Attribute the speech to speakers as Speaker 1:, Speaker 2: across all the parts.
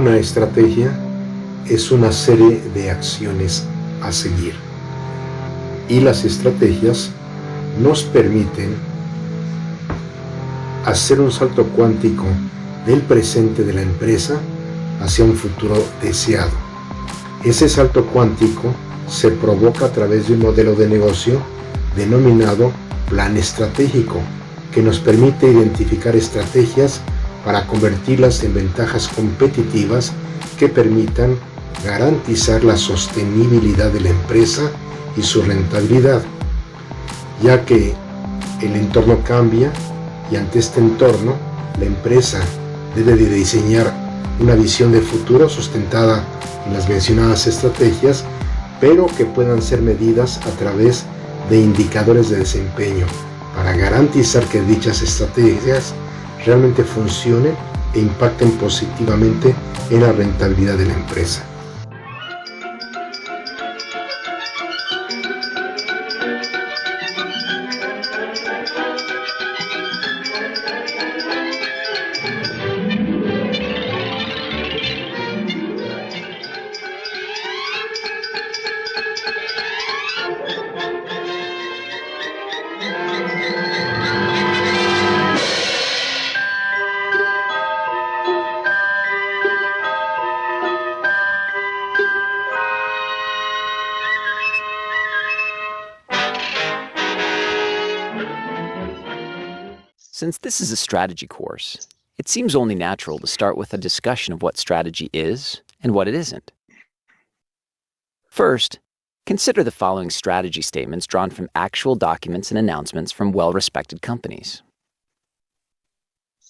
Speaker 1: Una estrategia es una serie de acciones a seguir y las estrategias nos permiten hacer un salto cuántico del presente de la empresa hacia un futuro deseado. Ese salto cuántico se provoca a través de un modelo de negocio denominado plan estratégico, que nos permite identificar estrategias para convertirlas en ventajas competitivas que permitan garantizar la sostenibilidad de la empresa y su rentabilidad, ya que el entorno cambia y ante este entorno la empresa debe de diseñar una visión de futuro sustentada en las mencionadas estrategias, pero que puedan ser medidas a través de indicadores de desempeño para garantizar que dichas estrategias realmente funcionen e impacten positivamente en la rentabilidad de la empresa.
Speaker 2: Since this is a strategy course, it seems only natural to start with a discussion of what strategy is and what it isn't. First, consider the following strategy statements drawn from actual documents and announcements from well-respected companies.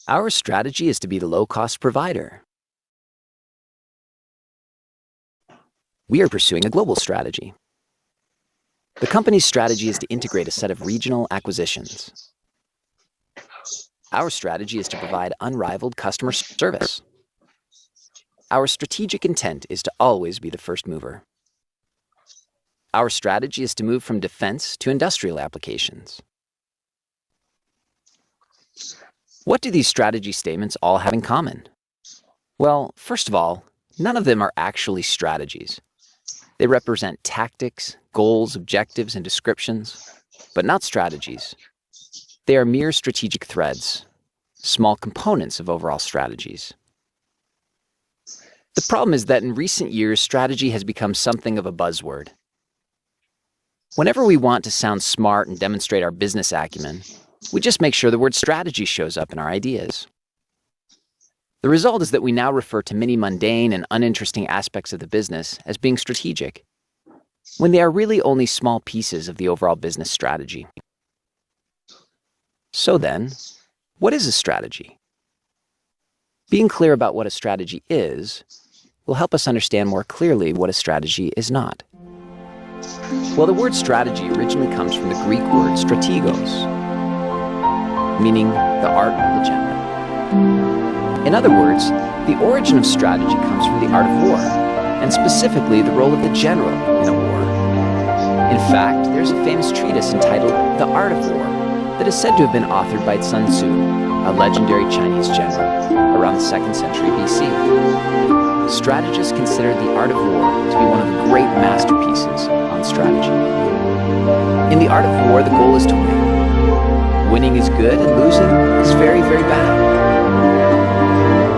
Speaker 2: Our strategy is to be the low-cost provider. We are pursuing a global strategy. The company's strategy is to integrate a set of regional acquisitions. Our strategy is to provide unrivaled customer service. Our strategic intent is to always be the first mover. Our strategy is to move from defense to industrial applications. What do these strategy statements all have in common? Well, first of all, none of them are actually strategies. They represent tactics, goals, objectives, and descriptions, but not strategies. They are mere strategic threads, small components of overall strategies. The problem is that in recent years, strategy has become something of a buzzword. Whenever we want to sound smart and demonstrate our business acumen, we just make sure the word strategy shows up in our ideas. The result is that we now refer to many mundane and uninteresting aspects of the business as being strategic, when they are really only small pieces of the overall business strategy. So then, what is a strategy? Being clear about what a strategy is will help us understand more clearly what a strategy is not. Well, the word strategy originally comes from the Greek word strategos, meaning the art of the general. In other words, the origin of strategy comes from the art of war, and specifically the role of the general in a war. In fact, there's a famous treatise entitled The Art of War that is said to have been authored by Sun Tzu, a legendary Chinese general, around the 2nd century BC. Strategists consider The Art of War to be one of the great masterpieces on strategy. In The Art of War, the goal is to win. Winning is good and losing is very, very bad.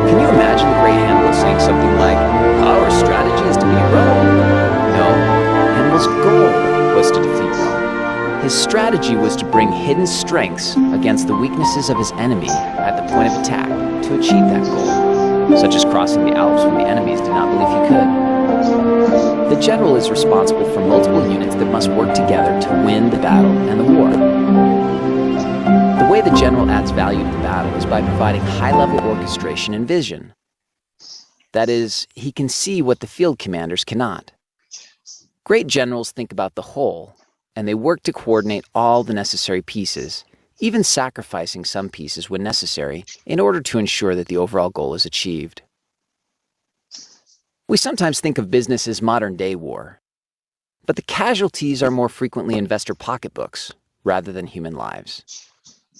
Speaker 2: Can you imagine the great Hannibal saying something like, "Our strategy is to beat Rome"? No, Hannibal's goal was to defeat Rome. His strategy was to bring hidden strengths against the weaknesses of his enemy at the point of attack to achieve that goal, such as crossing the Alps when the enemies did not believe he could. The general is responsible for multiple units that must work together to win the battle and the war. The way the general adds value to the battle is by providing high-level orchestration and vision. That is, he can see what the field commanders cannot. Great generals think about the whole, and they work to coordinate all the necessary pieces, even sacrificing some pieces when necessary, in order to ensure that the overall goal is achieved. We sometimes think of business as modern-day war, but the casualties are more frequently investor pocketbooks rather than human lives.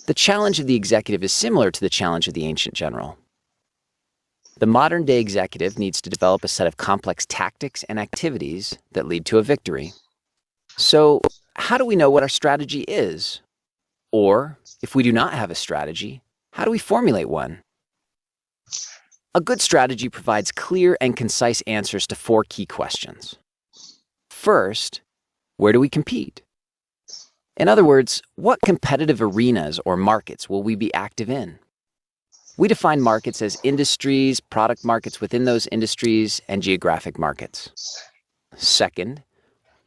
Speaker 2: The challenge of the executive is similar to the challenge of the ancient general. The modern-day executive needs to develop a set of complex tactics and activities that lead to a victory. So, how do we know what our strategy is? Or, if we do not have a strategy, how do we formulate one? A good strategy provides clear and concise answers to 4 key questions. First, where do we compete? In other words, what competitive arenas or markets will we be active in? We define markets as industries, product markets within those industries, and geographic markets. Second,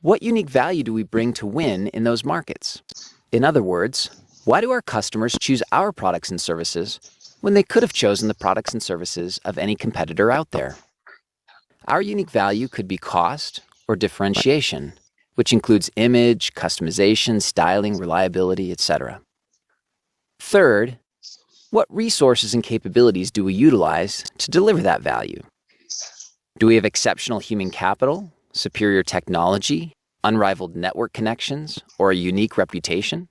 Speaker 2: what unique value do we bring to win in those markets? In other words, why do our customers choose our products and services when they could have chosen the products and services of any competitor out there? Our unique value could be cost or differentiation, which includes image, customization, styling, reliability, etc. Third, what resources and capabilities do we utilize to deliver that value? Do we have exceptional human capital, superior technology, unrivaled network connections, or a unique reputation?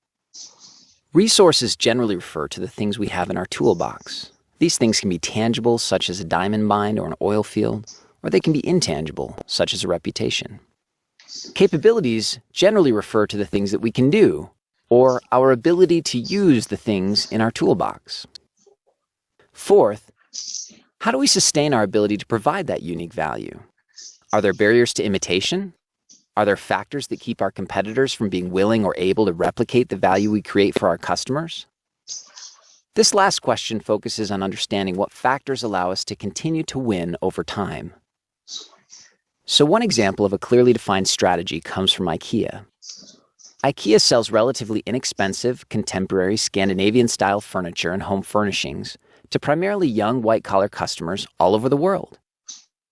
Speaker 2: Resources generally refer to the things we have in our toolbox. These things can be tangible, such as a diamond mine or an oil field, or they can be intangible, such as a reputation. Capabilities generally refer to the things that we can do, or our ability to use the things in our toolbox. Fourth, how do we sustain our ability to provide that unique value? Are there barriers to imitation? Are there factors that keep our competitors from being willing or able to replicate the value we create for our customers? This last question focuses on understanding what factors allow us to continue to win over time. So one example of a clearly defined strategy comes from IKEA. IKEA sells relatively inexpensive, contemporary, Scandinavian-style furniture and home furnishings to primarily young white-collar customers all over the world.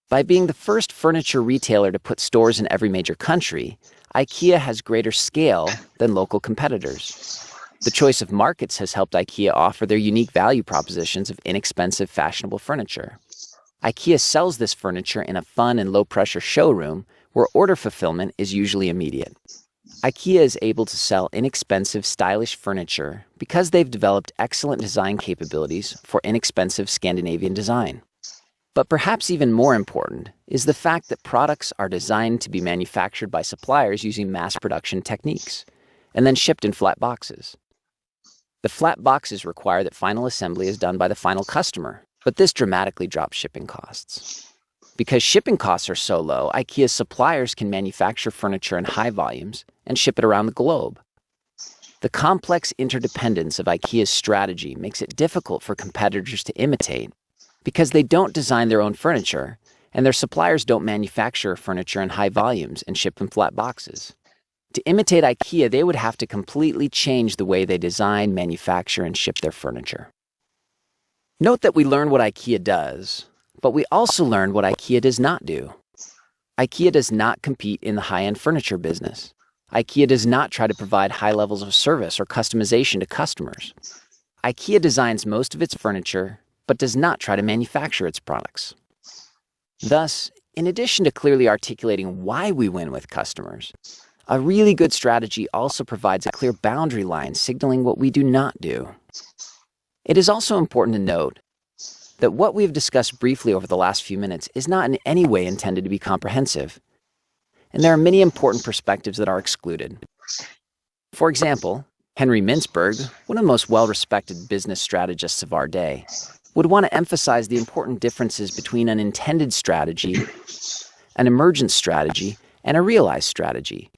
Speaker 2: By being the first furniture retailer to put stores in every major country, IKEA has greater scale than local competitors. The choice of markets has helped IKEA offer their unique value propositions of inexpensive, fashionable furniture. IKEA sells this furniture in a fun and low-pressure showroom where order fulfillment is usually immediate. IKEA is able to sell inexpensive, stylish furniture because they've developed excellent design capabilities for inexpensive Scandinavian design. But perhaps even more important is the fact that products are designed to be manufactured by suppliers using mass production techniques and then shipped in flat boxes. The flat boxes require that final assembly is done by the final customer, but this dramatically drops shipping costs. Because shipping costs are so low, IKEA's suppliers can manufacture furniture in high volumes and ship it around the globe. The complex interdependence of IKEA's strategy makes it difficult for competitors to imitate because they don't design their own furniture and their suppliers don't manufacture furniture in high volumes and ship in flat boxes. To imitate IKEA, they would have to completely change the way they design, manufacture, and ship their furniture. Note that we learned what IKEA does, but we also learned what IKEA does not do. IKEA does not compete in the high-end furniture business. IKEA does not try to provide high levels of service or customization to customers. IKEA designs most of its furniture, but does not try to manufacture its products. Thus, in addition to clearly articulating why we win with customers, a really good strategy also provides a clear boundary line signaling what we do not do. It is also important to note that what we have discussed briefly over the last few minutes is not in any way intended to be comprehensive, and there are many important perspectives that are excluded. For example, Henry Mintzberg, one of the most well-respected business strategists of our day, would want to emphasize the important differences between an intended strategy, an emergent strategy, and a realized strategy.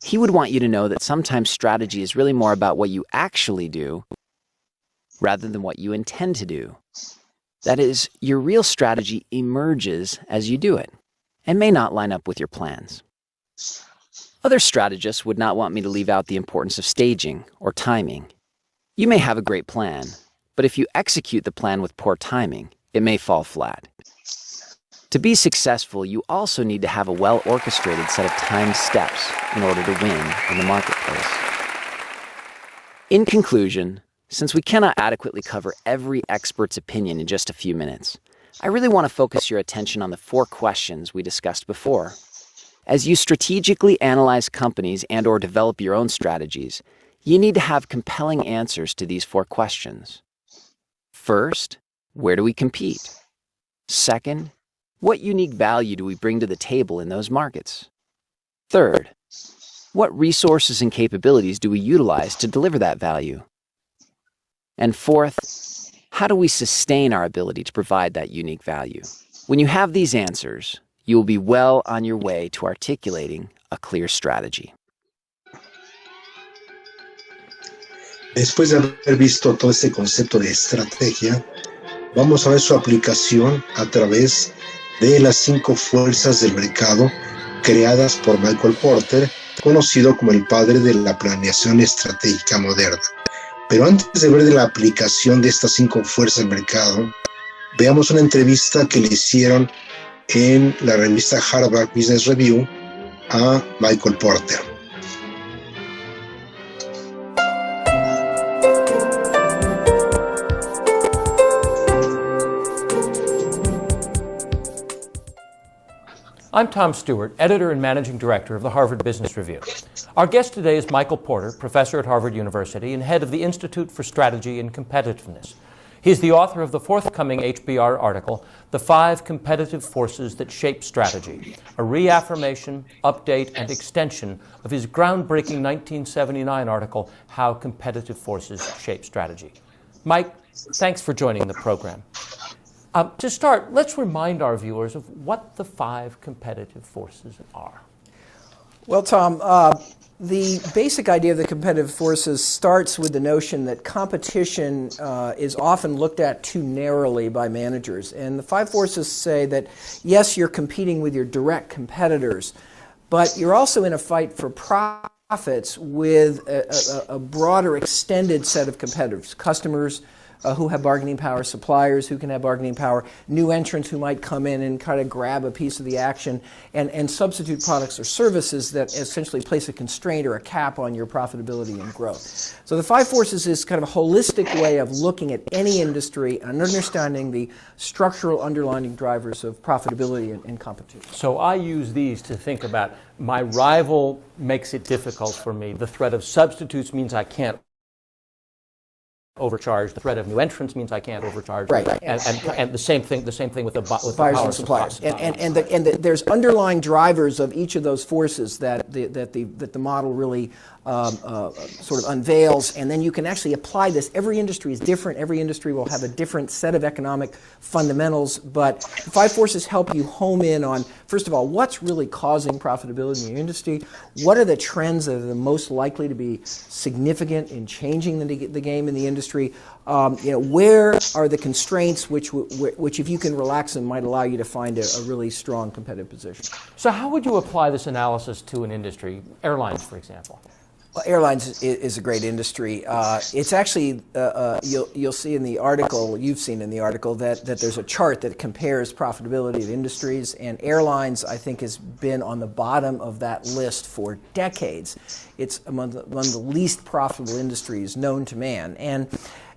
Speaker 2: He would want you to know that sometimes strategy is really more about what you actually do rather than what you intend to do. That is, your real strategy emerges as you do it and may not line up with your plans. Other strategists would not want me to leave out the importance of staging or timing. You may have a great plan, but if you execute the plan with poor timing, it may fall flat. To be successful, you also need to have a well-orchestrated set of timed steps in order to win in the marketplace. In conclusion, since we cannot adequately cover every expert's opinion in just a few minutes, I really want to focus your attention on the 4 questions we discussed before. As you strategically analyze companies and/or develop your own strategies, you need to have compelling answers to these 4 questions. First, where do we compete? Second, what unique value do we bring to the table in those markets? Third, what resources and capabilities do we utilize to deliver that value? And fourth, how do we sustain our ability to provide that unique value? When you have these answers, you will be well on your way to articulating a clear strategy.
Speaker 1: Después de haber visto todo este concepto de estrategia, vamos a ver su aplicación a través de las 5 fuerzas del mercado creadas por Michael Porter, conocido como el padre de la planeación estratégica moderna. Pero antes de ver de la aplicación de estas 5 fuerzas del mercado, veamos una entrevista que le hicieron en la revista Harvard Business Review a Michael Porter.
Speaker 3: I'm Tom Stewart, editor and managing director of the Harvard Business Review. Our guest today is Michael Porter, professor at Harvard University and head of the Institute for Strategy and Competitiveness. He's the author of the forthcoming HBR article, The 5 Competitive Forces That Shape Strategy, a reaffirmation, update, and extension of his groundbreaking 1979 article, How Competitive Forces Shape Strategy. Mike, thanks for joining the program. To start, let's remind our viewers of what the 5 competitive forces are.
Speaker 4: Well, Tom, the basic idea of the competitive forces starts with the notion that competition is often looked at too narrowly by managers. And the 5 forces say that, yes, you're competing with your direct competitors, but you're also in a fight for profits with a broader, extended set of competitors, customers, who have bargaining power, suppliers who can have bargaining power, new entrants who might come in and kind of grab a piece of the action, and substitute products or services that essentially place a constraint or a cap on your profitability and growth. So the 5 forces is kind of a holistic way of looking at any industry and understanding the structural underlying drivers of profitability and competition.
Speaker 3: So I use these to think about my rival makes it difficult for me. The threat of substitutes means I can't overcharge. The threat of new entrants means I can't overcharge.
Speaker 4: Right.
Speaker 3: And the same thing with the
Speaker 4: buyers and suppliers. And there's underlying drivers of each of those forces that the model really sort of unveils, and then you can actually apply this. Every industry is different. Every industry will have a different set of economic fundamentals, but the 5 forces help you home in on, first of all, what's really causing profitability in your industry, what are the trends that are the most likely to be significant in changing the game in the industry, where are the constraints which if you can relax them might allow you to find a really strong competitive position.
Speaker 3: So how would you apply this analysis to an industry, airlines, for example?
Speaker 4: Well, airlines is a great industry. It's actually, you'll see in the article, you've seen in the article, that there's a chart that compares profitability of industries, and airlines, I think, has been on the bottom of that list for decades. It's among the least profitable industries known to man. And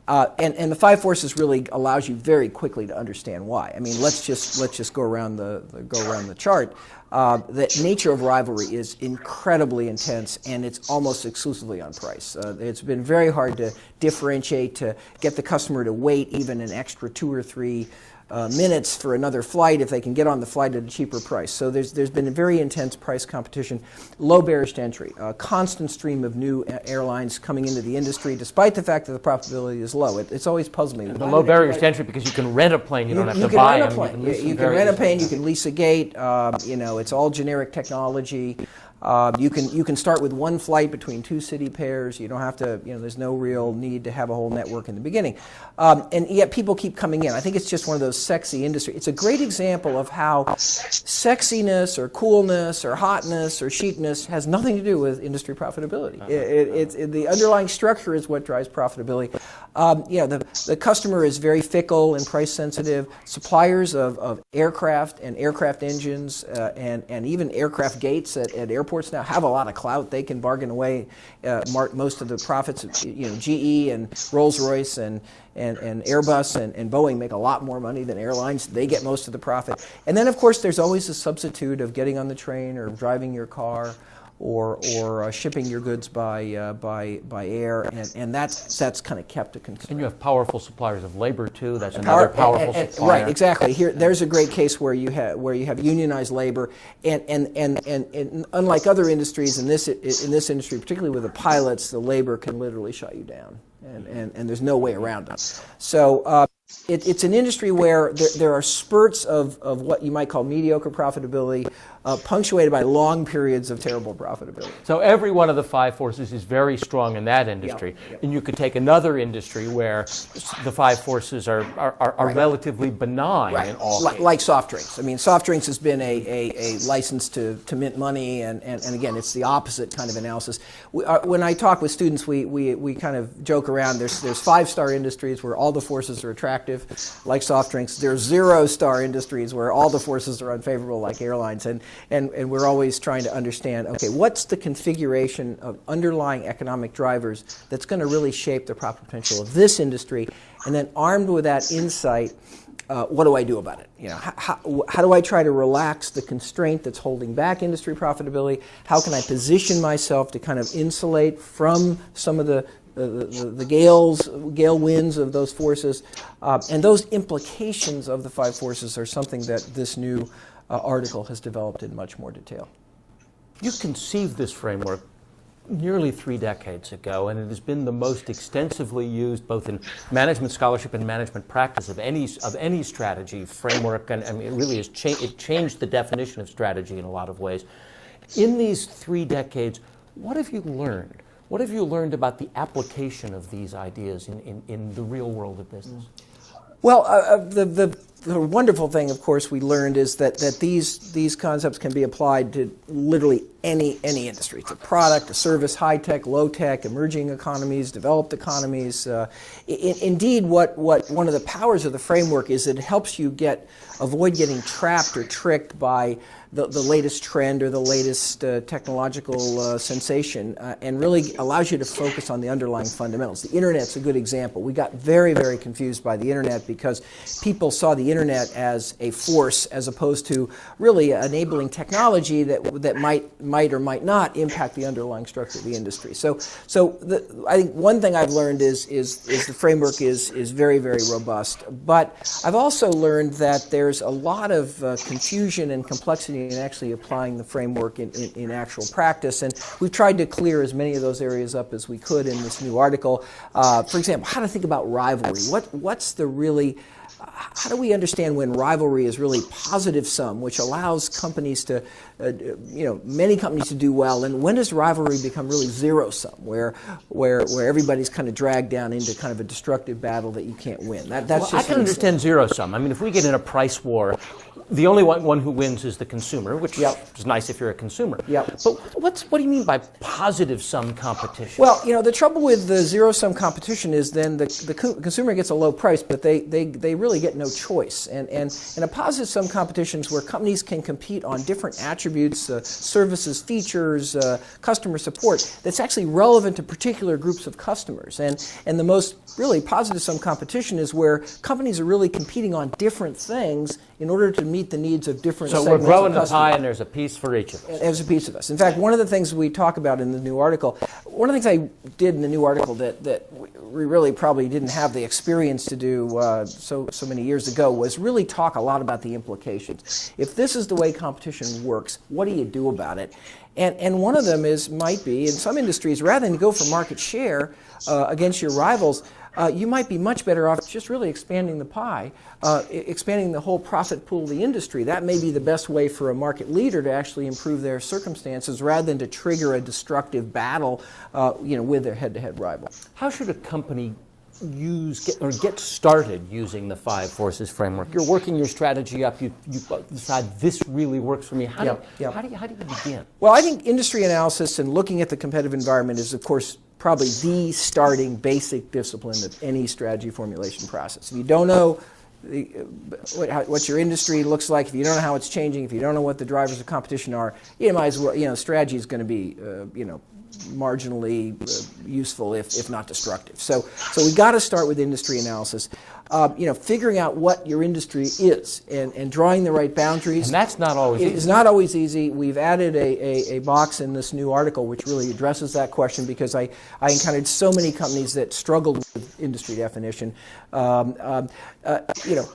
Speaker 4: the 5 forces really allows you very quickly to understand why. I mean, let's just go around the chart. The nature of rivalry is incredibly intense, and it's almost exclusively on price. It's been very hard to differentiate, to get the customer to wait even an extra 2 or 3 minutes for another flight if they can get on the flight at a cheaper price. So there's been a very intense price competition, low barriers to entry, a constant stream of new airlines coming into the industry, despite the fact that the profitability is low. It's always puzzled me.
Speaker 3: The low barriers to entry because you can rent a plane, you don't have to buy them.
Speaker 4: You can rent a plane, you can lease a gate. It's all generic technology. You can start with one flight between 2 city pairs. You don't have to, there's no real need to have a whole network in the beginning. And yet people keep coming in. I think it's just one of those sexy industries. It's a great example of how sexiness or coolness or hotness or chicness has nothing to do with industry profitability. The underlying structure is what drives profitability. The customer is very fickle and price sensitive. Suppliers of aircraft and aircraft engines and even aircraft gates at airports now have a lot of clout. They can bargain away most of the profits. GE and Rolls-Royce and Airbus and Boeing make a lot more money than airlines. They get most of the profit. And then, of course, there's always a substitute of getting on the train or driving your car shipping your goods by air, and that's kind of kept a concern.
Speaker 3: And you have powerful suppliers of labor too. That's another powerful supplier.
Speaker 4: Right, exactly. There's a great case where you have unionized labor, and unlike other industries, in this industry, particularly with the pilots, the labor can literally shut you down, and there's no way around it. So it's an industry where there are spurts of what you might call mediocre profitability, punctuated by long periods of terrible profitability.
Speaker 3: So every one of the five forces is very strong in that industry.
Speaker 4: Yep.
Speaker 3: And you could take another industry where the five forces are
Speaker 4: Right.
Speaker 3: relatively benign in all cases.
Speaker 4: Like soft drinks. I mean, soft drinks has been a license to mint money, and again, it's the opposite kind of analysis. When I talk with students, we kind of joke around. There's 5-star industries where all the forces are attractive, like soft drinks. There's 0-star industries where all the forces are unfavorable, like airlines. And we're always trying to understand, okay, what's the configuration of underlying economic drivers that's going to really shape the profit potential of this industry? And then armed with that insight, what do I do about it? You know, how do I try to relax the constraint that's holding back industry profitability? How can I position myself to kind of insulate from some of the gale winds of those forces? And those implications of the five forces are something that this new article has developed in much more detail.
Speaker 3: You conceived this framework nearly 3 decades ago, and it has been the most extensively used both in management scholarship and management practice of any strategy framework. And I mean, it really has it changed the definition of strategy in a lot of ways. In these 3 decades, what have you learned? What have you learned about the application of these ideas in the real world of business?
Speaker 4: Well, the wonderful thing, of course, we learned is that these concepts can be applied to literally any industry. It's a product, a service, high-tech, low-tech, emerging economies, developed economies. Indeed, what one of the powers of the framework is that it helps you avoid getting trapped or tricked by the latest trend or the latest technological sensation, and really allows you to focus on the underlying fundamentals. The Internet's a good example. We got very, very confused by the Internet because people saw the Internet as a force as opposed to really enabling technology that might or might not impact the underlying structure of the industry. So I think one thing I've learned is the framework is very, very robust. But I've also learned that there's a lot of confusion and complexity in actually applying the framework in actual practice. And we've tried to clear as many of those areas up as we could in this new article. For example, how to think about rivalry. How do we understand when rivalry is really positive sum, which allows companies to, many companies to do well, and when does rivalry become really zero sum, where everybody's kind of dragged down into kind of a destructive battle that you can't win?
Speaker 3: I can understand zero sum. I mean, if we get in a price war, the only one who wins is the consumer, which is nice if you're a consumer.
Speaker 4: Yep.
Speaker 3: But what do you mean by positive sum competition?
Speaker 4: Well, the trouble with the zero sum competition is then the consumer gets a low price, but they really get no choice. And a positive sum competition is where companies can compete on different attributes, services, features, customer support that's actually relevant to particular groups of customers. And the most really positive sum competition is where companies are really competing on different things in order to meet the needs of different segments of customers.
Speaker 3: So we're growing the pie and there's a piece for each of us.
Speaker 4: There's a piece of us. In fact, one of the things we talk about in the new article, one of the things I did in the new article that we really probably didn't have the experience to do so many years ago was really talk a lot about the implications. If this is the way competition works, what do you do about it? And one of them might be, in some industries, rather than go for market share against your rivals, you might be much better off just really expanding the pie, expanding the whole profit pool of the industry. That may be the best way for a market leader to actually improve their circumstances rather than to trigger a destructive battle with their head-to-head rival.
Speaker 3: How should a company get started using the five forces framework? You're working your strategy up, you decide this really works for me. How do you begin?
Speaker 4: Well, I think industry analysis and looking at the competitive environment is, of course, probably the starting basic discipline of any strategy formulation process. If you don't know what your industry looks like, if you don't know how it's changing, if you don't know what the drivers of competition are, you might as well, strategy is going to be, marginally useful, if not destructive. So we got to start with industry analysis. Figuring out what your industry is and drawing the right boundaries.
Speaker 3: And that's not always easy.
Speaker 4: It's not always easy. We've added a box in this new article which really addresses that question, because I encountered so many companies that struggled with industry definition.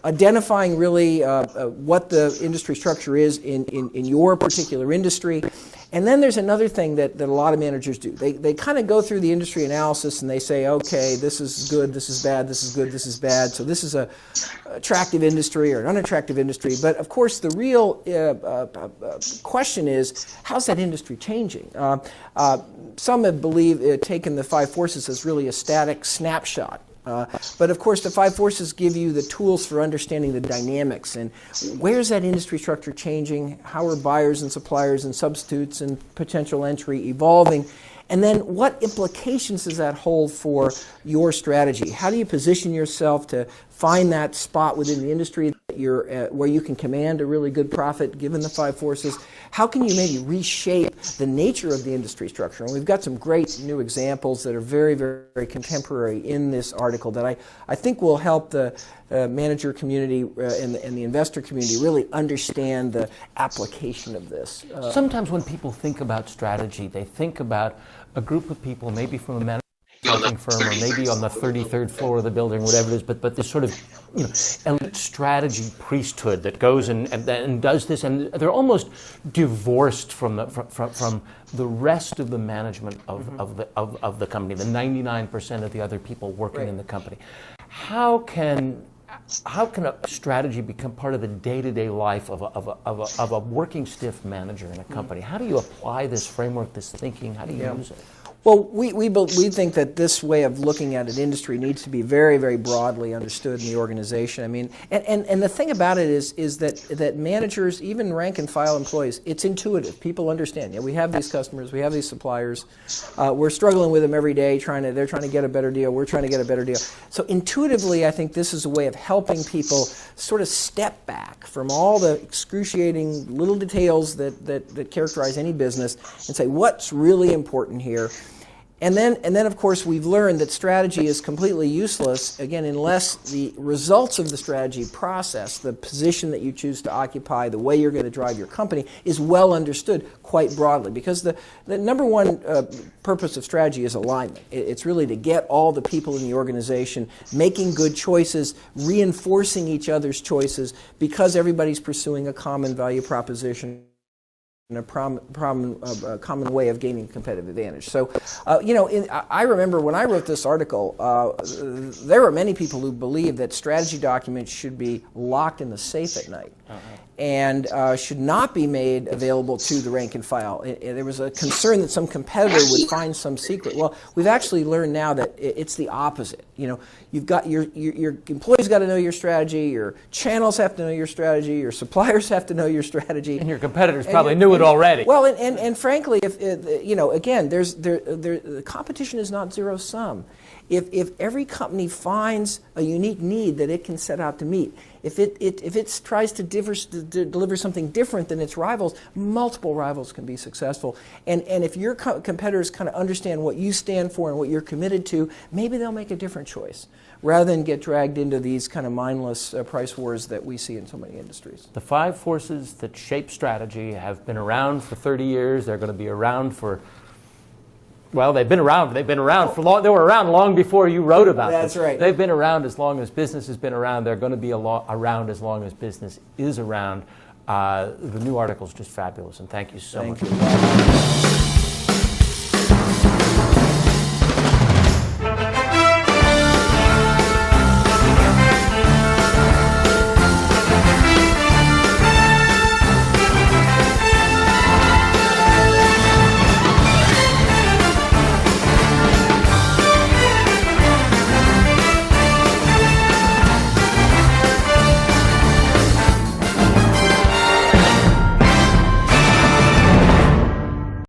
Speaker 4: Identifying really what the industry structure is in your particular industry. And then there's another thing that a lot of managers do. They kind of go through the industry analysis and they say, okay, this is good, this is bad, this is good, this is bad. So this is a attractive industry or an unattractive industry. But of course, the real question is, how's that industry changing? Some have taken the 5 forces as really a static snapshot. But of course, the 5 forces give you the tools for understanding the dynamics and where's that industry structure changing, how are buyers and suppliers and substitutes and potential entry evolving, and then what implications does that hold for your strategy? How do you position yourself to find that spot within the industry that where you can command a really good profit given the 5 forces? How can you maybe reshape the nature of the industry structure? And we've got some great new examples that are very, very contemporary in this article that I think will help the manager community and the investor community really understand the application of this.
Speaker 3: Sometimes when people think about strategy, they think about a group of people, maybe from a manufacturing firm or maybe on the 33rd floor of the building, whatever it is, but this sort of elite strategy priesthood that goes and does this, and they're almost divorced from the rest of the management of the company, the 99% of the other people working in the company. How can a strategy become part of the day-to-day life of a working stiff manager in a company? How do you apply this framework, this thinking? How do you use it?
Speaker 4: Well, we think that this way of looking at an industry needs to be very, very broadly understood in the organization. I mean, and the thing about it is that managers, even rank and file employees, it's intuitive. People understand. We have these customers, we have these suppliers. We're struggling with them every day. They're trying to get a better deal. We're trying to get a better deal. So intuitively, I think this is a way of helping people sort of step back from all the excruciating little details that characterize any business and say, what's really important here? And then, of course, we've learned that strategy is completely useless, again, unless the results of the strategy process, the position that you choose to occupy, the way you're going to drive your company, is well understood quite broadly. Because the number one purpose of strategy is alignment. It's really to get all the people in the organization making good choices, reinforcing each other's choices, because everybody's pursuing a common value proposition and a common way of gaining competitive advantage. So, I remember when I wrote this article, there were many people who believed that strategy documents should be locked in the safe at night. And should not be made available to the rank and file. There was a concern that some competitor would find some secret. Well, we've actually learned now that it's the opposite. You've got your employees got to know your strategy, your channels have to know your strategy, your suppliers have to know your strategy,
Speaker 3: and your competitors probably knew it already.
Speaker 4: Well, and frankly, if again, the competition is not zero sum. If every company finds a unique need that it can set out to meet, if it tries to deliver something different than its rivals, multiple rivals can be successful. And if your competitors kind of understand what you stand for and what you're committed to, maybe they'll make a different choice rather than get dragged into these kind of mindless price wars that we see in so many industries.
Speaker 3: The 5 forces that shape strategy have been around for 30 years. They're going to be around for, well, they've been around for long. They were around long before you wrote about them.
Speaker 4: That's right.
Speaker 3: They've been around as long as business has been around. They're going to be around as long as business is around. The new article is just fabulous, and thank you so much.
Speaker 4: Thank you.